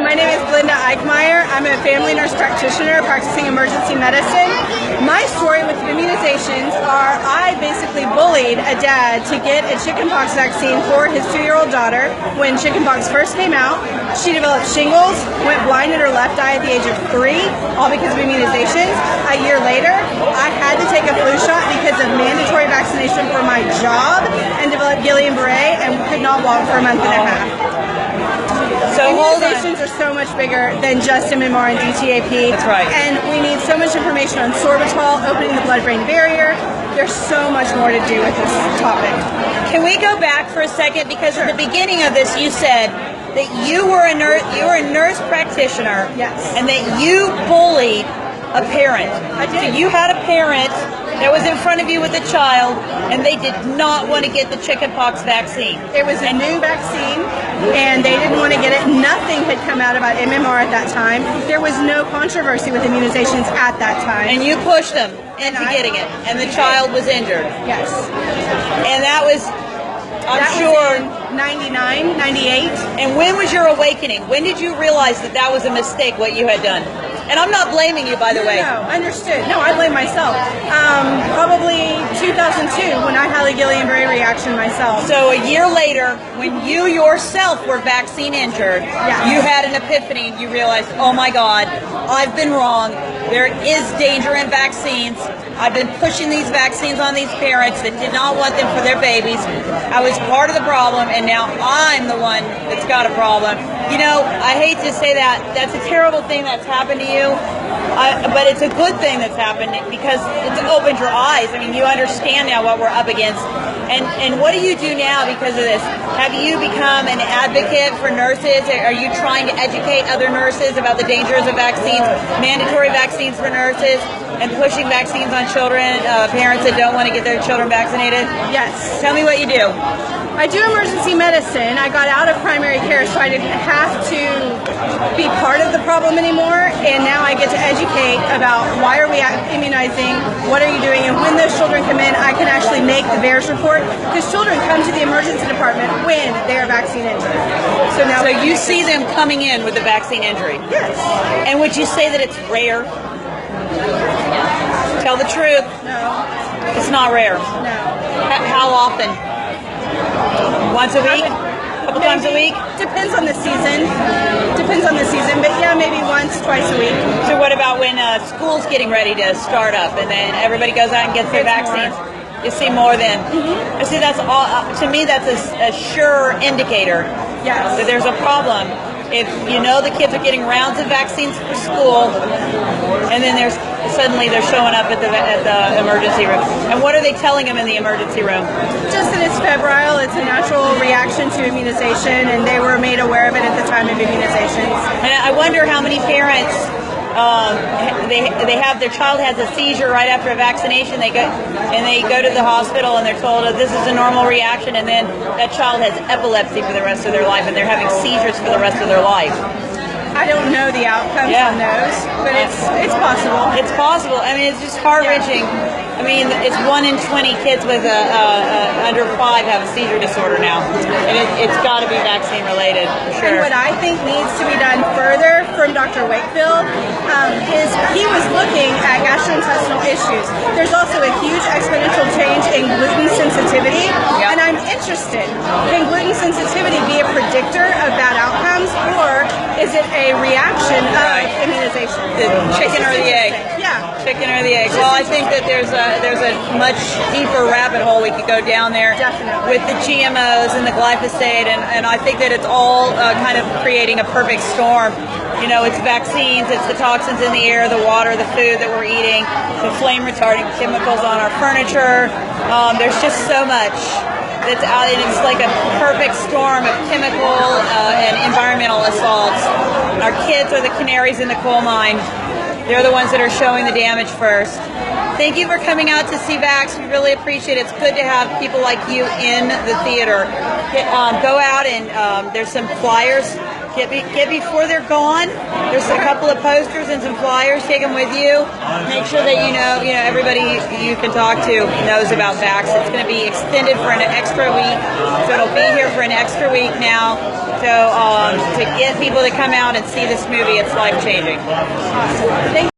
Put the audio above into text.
My name is Linda Eichmeyer. I'm a family nurse practitioner practicing emergency medicine. My story with immunizations are I basically bullied a dad to get a chickenpox vaccine for his 2-year-old daughter when chickenpox first came out. She developed shingles, went blind in her left eye at the age of 3, all because of immunizations. A year later, I had to take a flu shot because of mandatory vaccination for my job and developed Guillain-Barré and could not walk for a month and a half. So immunizations are so much bigger than just MMR and DTaP. That's right. And we need so much information on sorbitol, opening the blood-brain barrier. There's so much more to do with this topic. Can we go back for a second? Because Sure. at the beginning of this, you said that you were a nurse practitioner. Yes. And that you bullied a parent. I did. So you had a parent that was in front of you with a child, and they did not want to get the chickenpox vaccine. It was a new vaccine, and they didn't want to get it. Nothing had come out about MMR at that time. There was no controversy with immunizations at that time. And you pushed them into getting it, and the child was injured. Yes. And that was, I'm That sure. was in 99, 98. And when was your awakening? When did you realize that that was a mistake, what you had done? And I'm not blaming you, by the way. No, understood. No, I blame myself. Probably 2002 when I had a Guillain-Barré reaction myself. So a year later, when you yourself were vaccine injured, you had an epiphany. You realized, oh my God, I've been wrong. There is danger in vaccines. I've been pushing these vaccines on these parents that did not want them for their babies. I was part of the problem, and now I'm the one that's got a problem. You know, I hate to say that. That's a terrible thing that's happened to you. But it's a good thing that's happened because it's opened your eyes. I mean, you understand now what we're up against. And what do you do now because of this? Have you become an advocate for nurses? Are you trying to educate other nurses about the dangers of vaccines, mandatory vaccines for nurses, and pushing vaccines on children, parents that don't want to get their children vaccinated? Yes. Tell me what you do. I do emergency medicine. I got out of primary care, so I didn't have to be part of the problem anymore. And now I get to educate about why are we immunizing, what are you doing, and when those children come in, I can actually make the VAERS report because children come to the emergency department when they are vaccine injured. So now, So you see them coming in with a vaccine injury. yes, And would you say that it's rare? Tell the truth. no, It's not rare. no. How often? Once a week? A couple times a week? Depends on the season. Depends on the season, but yeah, maybe once, twice a week. So what about when school's getting ready to start up and then everybody goes out and gets their It's vaccines? You see more than. I see that's all. To me, that's a sure indicator Yes. that there's a problem. If you know the kids are getting rounds of vaccines for school, and then suddenly they're showing up at the emergency room. And what are they telling them in the emergency room? Just that it's febrile, it's a natural reaction to immunization, and they were made aware of it at the time of immunizations. And I wonder how many parents they have their child has a seizure right after a vaccination. They go to the hospital and they're told, oh, this is a normal reaction, and then that child has epilepsy for the rest of their life, and they're having seizures for the rest of their life. I don't know the outcomes on those, but it's possible. It's possible. I mean, it's just heart-wrenching. I mean, it's 1 in 20 kids with under 5 have a seizure disorder now, and it's got to be vaccine related for sure. And what I think needs to be done further from Dr. Wakefield is he was looking at gastrointestinal issues. There's also a huge exponential change in gluten sensitivity, and I'm interested. Can gluten sensitivity be a predictor of bad outcomes, or is it a reaction of immunization? The chicken or the egg? Yeah. Chicken or the egg? Well, I think that there's a much deeper rabbit hole we could go down there. Definitely. With the GMOs and the glyphosate, and I think that it's all kind of creating a perfect storm. You know, it's vaccines, it's the toxins in the air, the water, the food that we're eating, the flame retarding chemicals on our furniture. There's just so much that's out, and it's like a perfect storm of chemical and environmental assaults. Our kids are the canaries in the coal mine. They're the ones that are showing the damage first. Thank you for coming out to see Vaxxed. We really appreciate it. It's good to have people like you in the theater. Go out and there's some flyers. Get before they're gone. There's a couple of posters and some flyers. Take them with you. Make sure that you know everybody you can talk to knows about Vaxxed. It's going to be extended for an extra week, so it'll be here for an extra week now. So to get people to come out and see this movie, it's life changing. Awesome. Thank